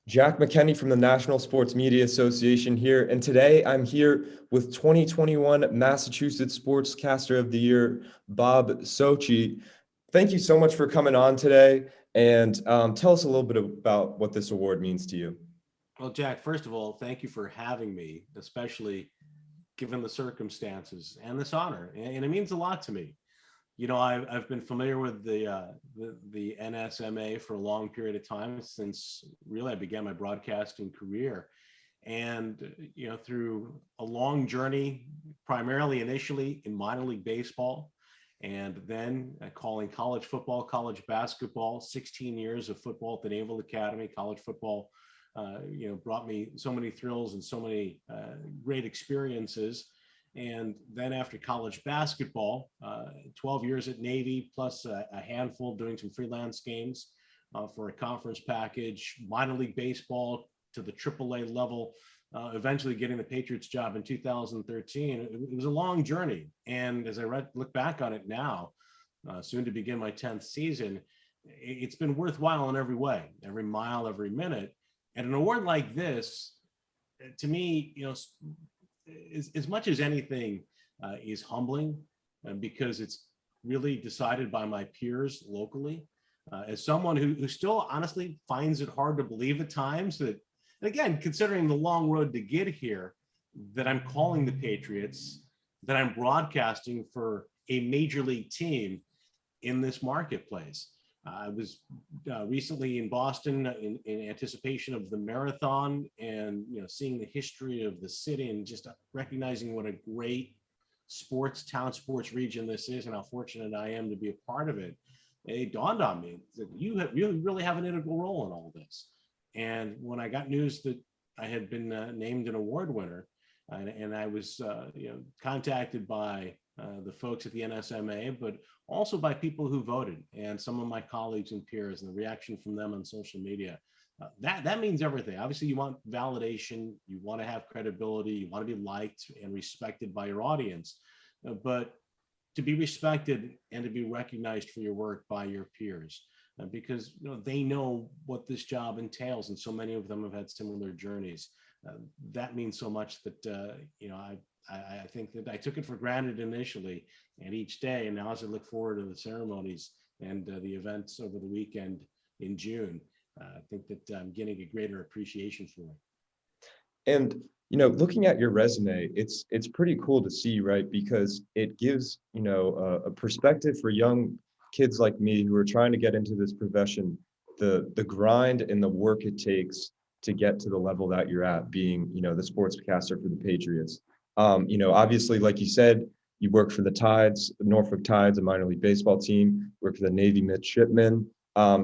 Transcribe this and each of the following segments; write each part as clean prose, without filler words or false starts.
Jack McKenney from the National Sports Media Association here, and today I'm here with 2021 Massachusetts Sportscaster of the Year, Bob Socci. Thank you so much for coming on today, and tell us a little bit about what this award means to you. Well, Jack, first of all, thank you for having me, especially given the circumstances and this honor. And it means a lot to me. You know, I've been familiar with the NSMA for a long period of time since really I began my broadcasting career. And, you know, through a long journey, primarily initially in minor league baseball, and then calling college football, college basketball, 16 years of football at the Naval Academy, college football, brought me so many thrills and so many great experiences. And then after college basketball, 12 years at Navy, plus a handful doing some freelance games for a conference package, minor league baseball to the AAA level, eventually getting the Patriots job in 2013. It was a long journey. And as I look back on it now, soon to begin my 10th season, it's been worthwhile in every way, every mile, every minute. And an award like this, to me, you know, as much as anything is humbling because it's really decided by my peers locally. As someone who still honestly finds it hard to believe at times that, again, considering the long road to get here, that I'm calling the Patriots, that I'm broadcasting for a major league team in this marketplace. I was recently in Boston in anticipation of the marathon, and seeing the history of the city and just recognizing what a great sports town, sports region this is, and how fortunate I am to be a part of it. It dawned on me that you really have an integral role in all this. And when I got news that I had been named an award winner, and I was contacted by the folks at the NSMA, but also by people who voted and some of my colleagues and peers, and the reaction from them on social media. That means everything. Obviously, you want validation, you want to have credibility, you want to be liked and respected by your audience, but to be respected and to be recognized for your work by your peers, because they know what this job entails, and so many of them have had similar journeys. That means so much that I think that I took it for granted initially, and each day, and now as I look forward to the ceremonies and the events over the weekend in June, I think that I'm getting a greater appreciation for it. And looking at your resume, it's pretty cool to see, right? Because it gives a perspective for young kids like me who are trying to get into this profession, the grind and the work it takes to get to the level that you're at, being the sportscaster for the Patriots. Obviously, like you said, you work for the Tides, the Norfolk Tides, a minor league baseball team, work for the Navy midshipmen,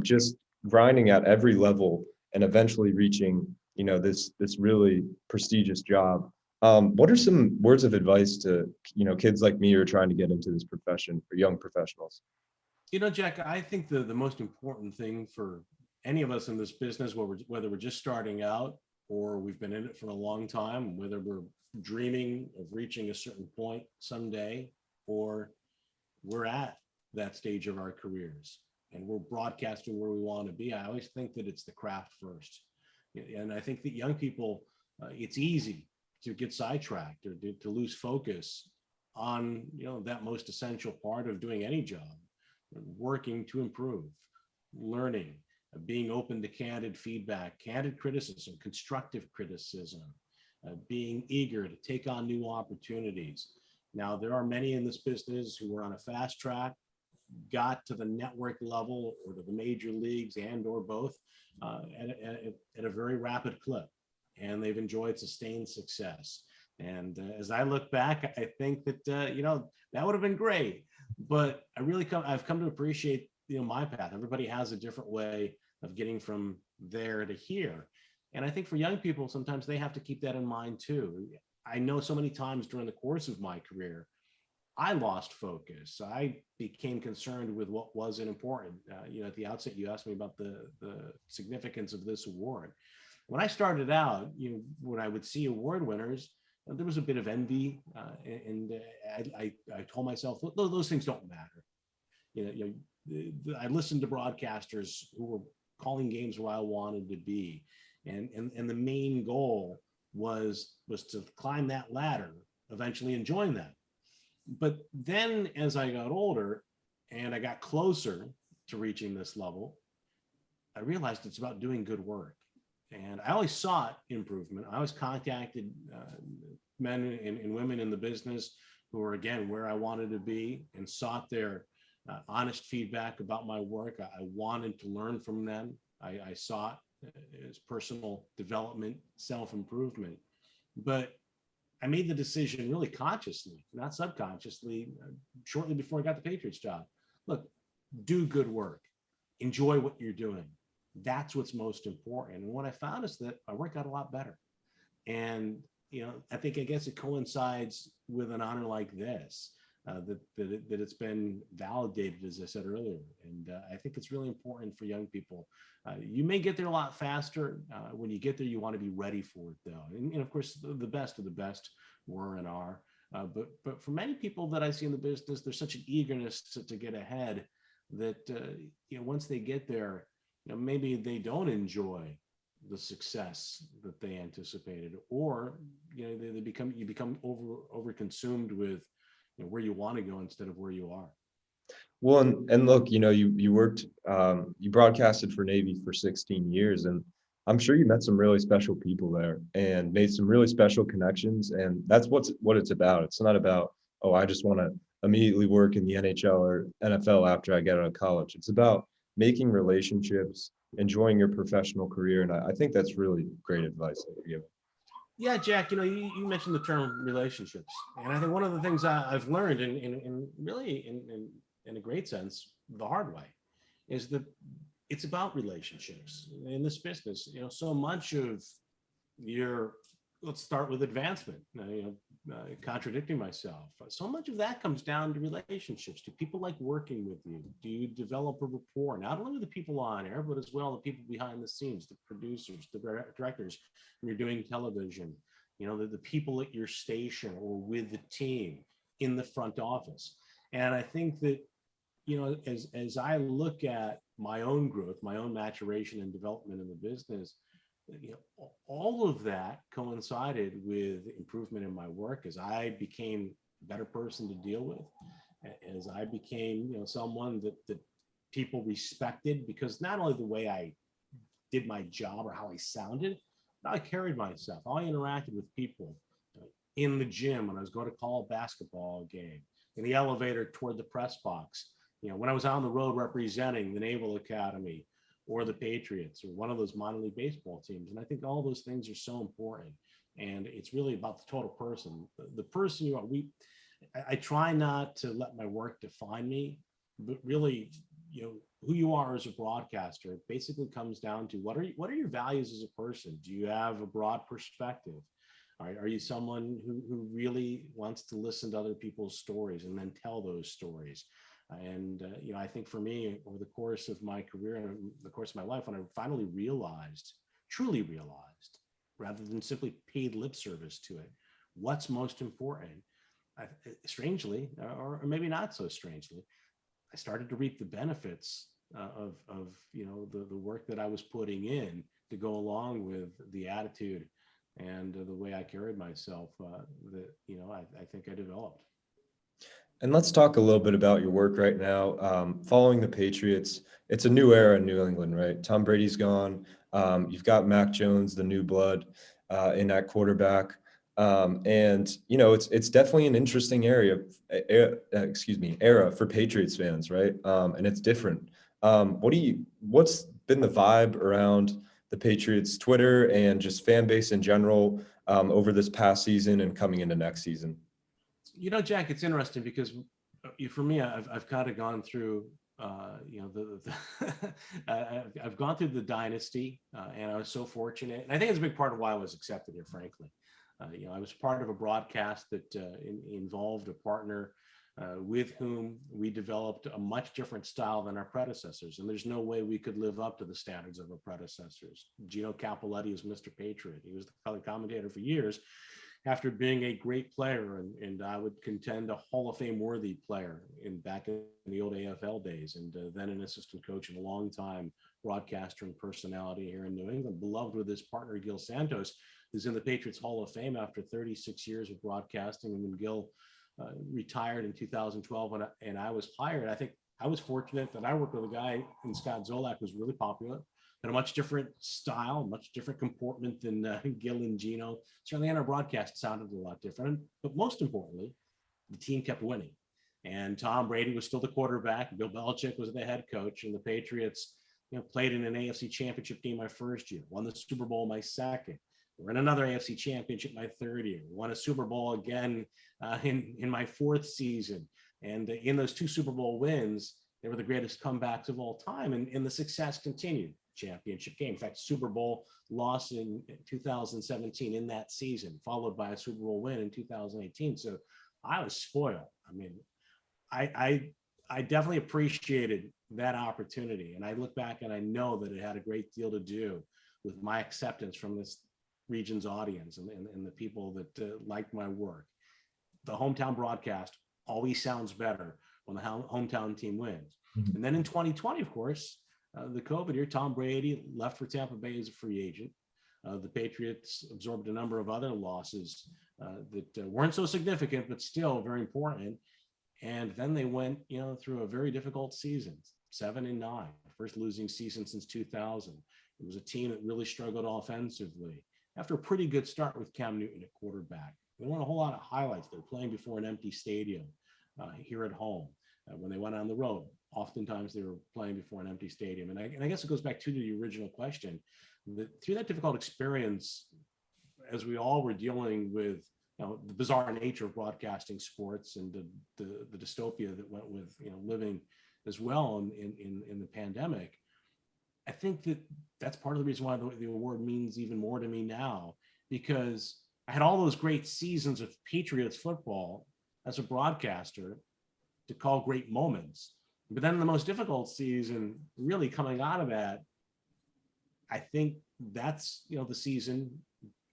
just grinding at every level and eventually reaching, this really prestigious job. What are some words of advice to, kids like me who are trying to get into this profession, for young professionals? Jack, I think the most important thing for any of us in this business, whether we're just starting out or we've been in it for a long time, whether we're dreaming of reaching a certain point someday, or we're at that stage of our careers and we're broadcasting where we want to be, I always think that it's the craft first. And I think that young people, it's easy to get sidetracked or to lose focus on that most essential part of doing any job: working to improve, learning, being open to candid feedback, candid criticism, constructive criticism, being eager to take on new opportunities. Now, there are many in this business who are on a fast track, got to the network level or to the major leagues and or both at a very rapid clip, and they've enjoyed sustained success. And as I look back, I think that that would have been great, but I've come to appreciate my path. Everybody has a different way of getting from there to here. And I think for young people, sometimes they have to keep that in mind too. I know so many times during the course of my career, I lost focus. I became concerned with what wasn't important. At the outset, you asked me about the significance of this award. When I started out, when I would see award winners, there was a bit of envy, and I told myself, those things don't matter. I listened to broadcasters who were calling games where I wanted to be, And the main goal was to climb that ladder, eventually enjoying that. But then as I got older and I got closer to reaching this level, I realized it's about doing good work. And I always sought improvement. I always contacted men and women in the business who were, again, where I wanted to be, and sought their honest feedback about my work. I wanted to learn from them. I sought as personal development, self-improvement. But I made the decision really consciously, not subconsciously, shortly before I got the Patriots job. Look, do good work. Enjoy what you're doing. That's what's most important. And what I found is that my work got a lot better. And, I guess it coincides with an honor like this, that it's been validated, as I said earlier. And I think it's really important for young people. You may get there a lot faster. When you get there, you want to be ready for it, though. And of course, the best of the best were and are. But for many people that I see in the business, there's such an eagerness to get ahead that, once they get there, maybe they don't enjoy the success that they anticipated, or you become over consumed with where you want to go instead of where you are. Well, and look, you worked, you broadcasted for Navy for 16 years, and I'm sure you met some really special people there and made some really special connections. And that's what it's about. It's not about, oh, I just want to immediately work in the NHL or NFL after I get out of college. It's about making relationships, enjoying your professional career. And I think that's really great advice that you're giving. Yeah, Jack, you mentioned the term relationships. And I think one of the things I've learned in a great sense, the hard way, is that it's about relationships in this business. So much of let's start with advancement, contradicting myself. So much of that comes down to relationships. Do people like working with you? Do you develop a rapport, not only with the people on air, but as well the people behind the scenes, the producers, the directors, when you're doing television, the people at your station or with the team in the front office. And I think that, as I look at my own growth, my own maturation and development in the business, all of that coincided with improvement in my work as I became a better person to deal with, as I became, someone that people respected, because not only the way I did my job or how I sounded, but how I carried myself, how I interacted with people in the gym when I was going to call a basketball game, in the elevator toward the press box, when I was on the road representing the Naval Academy or the Patriots or one of those minor league baseball teams. And I think all those things are so important. And it's really about the total person, the person you are. I try not to let my work define me, but really, who you are as a broadcaster basically comes down to what are your values as a person? Do you have a broad perspective? Are you someone who really wants to listen to other people's stories and then tell those stories? And, I think for me, over the course of my career and the course of my life, when I finally truly realized, rather than simply paid lip service to it, what's most important, strangely, or maybe not so strangely, I started to reap the benefits of the work that I was putting in to go along with the attitude and the way I carried myself that, I think I developed. And let's talk a little bit about your work right now. Following the Patriots, it's a new era in New England, right? Tom Brady's gone. You've got Mac Jones, the new blood, in that quarterback. And it's definitely an interesting era for Patriots fans, right? And it's different. What's been the vibe around the Patriots Twitter and just fan base in general over this past season and coming into next season? Jack, it's interesting because for me, I've kind of gone through, I've gone through the dynasty, and I was so fortunate. And I think it's a big part of why I was accepted here, frankly. I was part of a broadcast that involved a partner with whom we developed a much different style than our predecessors. And there's no way we could live up to the standards of our predecessors. Gino Capoletti was Mr. Patriot. He was the color commentator for years, after being a great player, and I would contend a Hall of Fame worthy player back in the old AFL days, and then an assistant coach and a long time broadcaster and personality here in New England, beloved with his partner, Gil Santos, who's in the Patriots Hall of Fame after 36 years of broadcasting. And when Gil retired in 2012 and I was hired, I think I was fortunate that I worked with a guy in Scott Zolak who's really popular, had a much different style, much different comportment than Gil and Gino. Certainly on our broadcast sounded a lot different, but most importantly, the team kept winning. And Tom Brady was still the quarterback. Bill Belichick was the head coach, and the Patriots, played in an AFC championship game my first year, won the Super Bowl my second. We're in another AFC championship my third year, won a Super Bowl again in my fourth season. And in those two Super Bowl wins, they were the greatest comebacks of all time. And the success continued. Championship game. In fact, Super Bowl loss in 2017 in that season, followed by a Super Bowl win in 2018. So I was spoiled. I mean, I definitely appreciated that opportunity. And I look back and I know that it had a great deal to do with my acceptance from this region's audience and the people that liked my work. The hometown broadcast always sounds better when the hometown team wins. Mhm. And then in 2020, of course, the COVID year, Tom Brady left for Tampa Bay as a free agent. The Patriots absorbed a number of other losses that weren't so significant, but still very important. And then they went, through a very difficult season, 7-9, first losing season since 2000. It was a team that really struggled offensively after a pretty good start with Cam Newton at quarterback. There weren't a whole lot of highlights. They were playing before an empty stadium here at home. When they went on the road, oftentimes they were playing before an empty stadium. And I guess it goes back to the original question, that through that difficult experience, as we all were dealing with the bizarre nature of broadcasting sports and the dystopia that went with living as well in the pandemic, I think that's part of the reason why the award means even more to me now, because I had all those great seasons of Patriots football as a broadcaster to call great moments. But then the most difficult season really coming out of that, I think that's, the season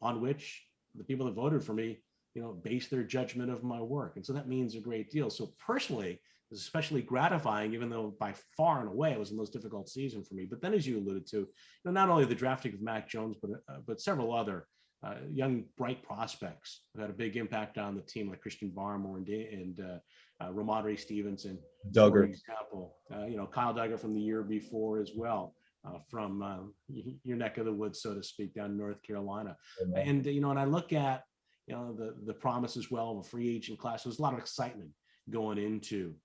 on which the people that voted for me, base their judgment of my work. And so that means a great deal. So personally, it was especially gratifying, even though by far and away it was the most difficult season for me. But then, as you alluded to, not only the drafting of Mac Jones, but several other young, bright prospects who had a big impact on the team, like Christian Barmore and Ramondre Stevenson, Duggar. for example. Kyle Duggar from the year before as well, from your neck of the woods, so to speak, down in North Carolina. Amen. And and I look at the promise as well of a free agent class. There's a lot of excitement going into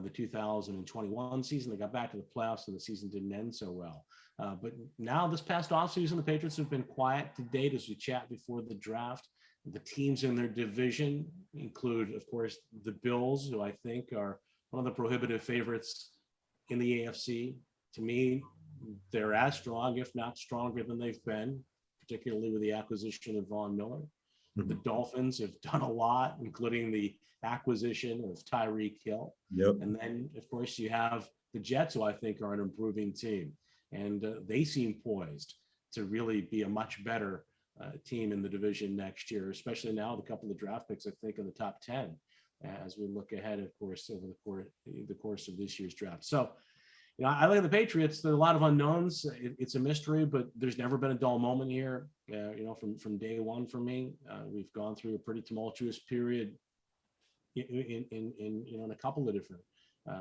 the 2021 season. They got back to the playoffs and the season didn't end so well. But now this past offseason, the Patriots have been quiet to date as we chat before the draft. The teams in their division include, of course, the Bills, who I think are one of the prohibitive favorites in the AFC. To me, they're as strong, if not stronger than they've been, particularly with the acquisition of Von Miller. The Dolphins have done a lot, including the acquisition of Tyreek Hill. Yep. And then, of course, you have the Jets, who I think are an improving team. And they seem poised to really be a much better team in the division next year, especially now with a couple of draft picks, I think, in the top 10, as we look ahead, of course, over the course of this year's draft. So, I look at the Patriots. There are a lot of unknowns. It's a mystery, but there's never been a dull moment here. From day one for me, we've gone through a pretty tumultuous period in a couple of different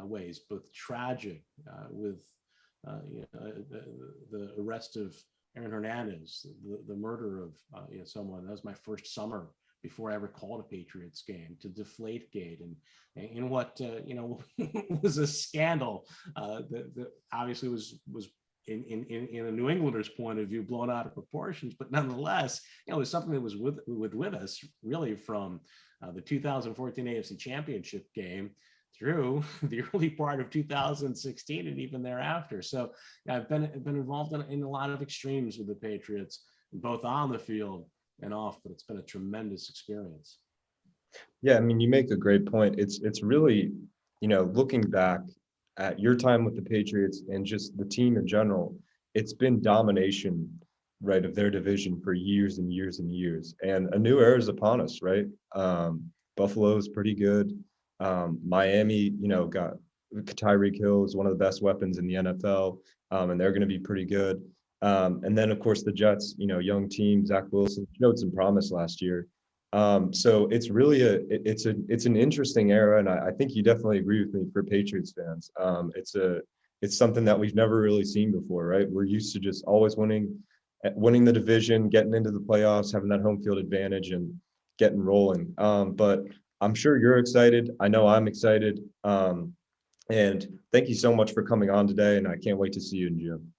ways, both tragic with the arrest of Aaron Hernandez, the murder of someone. That was my first summer before I ever called a Patriots game, to Deflategate and what was a scandal that obviously was in a New Englander's point of view blown out of proportions, but nonetheless, it was something that was with us really from the 2014 AFC Championship game through the early part of 2016 and even thereafter. So I've been involved in a lot of extremes with the Patriots, both on the field and off, but it's been a tremendous experience. Yeah, I mean, you make a great point. It's really, looking back at your time with the Patriots and just the team in general, it's been domination, right, of their division for years and years and years. And a new era is upon us, right? Buffalo's pretty good. Miami, got Tyreek Hill is one of the best weapons in the NFL, and they're going to be pretty good. And then of course the Jets, young team, Zach Wilson showed some promise last year. So it's really it's an interesting era, and I think you definitely agree with me for Patriots fans. It's something that we've never really seen before, right? We're used to just always winning the division, getting into the playoffs, having that home field advantage, and getting rolling. But I'm sure you're excited. I know I'm excited. And thank you so much for coming on today, and I can't wait to see you in June.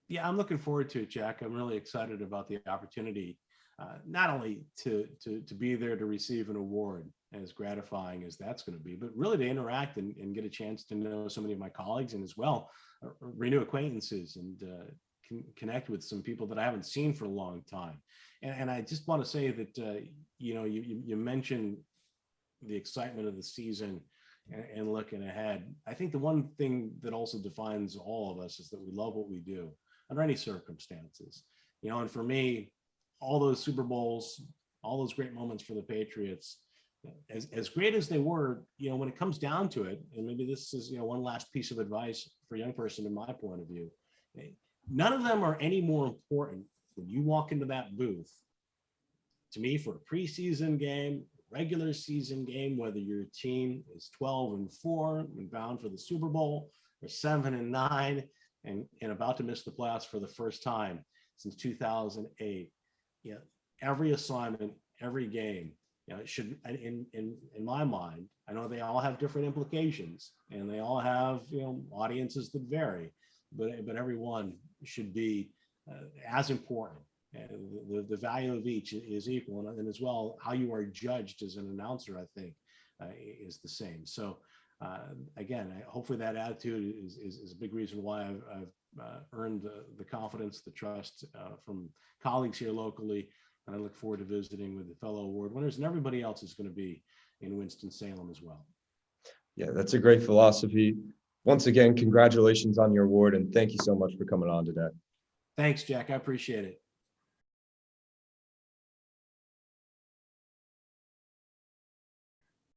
Yeah, I'm looking forward to it, Jack. I'm really excited about the opportunity, not only to be there to receive an award, as gratifying as that's going to be, but really to interact and get a chance to know so many of my colleagues, and as well renew acquaintances and connect with some people that I haven't seen for a long time. And I just want to say that you mentioned the excitement of the season and looking ahead. I think the one thing that also defines all of us is that we love what we do under any circumstances. And for me, all those Super Bowls, all those great moments for the Patriots, as great as they were, when it comes down to it, and maybe this is, one last piece of advice for a young person in my point of view, none of them are any more important when you walk into that booth, to me, for a preseason game, regular season game, whether your team is 12-4 and bound for the Super Bowl, or 7-9 and about to miss the playoffs for the first time since 2008. Every assignment, every game, it should, in my mind, I know they all have different implications and they all have, audiences that vary, but every one should be as important. The value of each is equal, and as well, how you are judged as an announcer, I think, is the same. So again, hopefully that attitude is a big reason why I've earned the confidence, the trust from colleagues here locally. And I look forward to visiting with the fellow award winners and everybody else is going to be in Winston-Salem as well. Yeah, that's a great philosophy. Once again, congratulations on your award, and thank you so much for coming on today. Thanks, Jack. I appreciate it.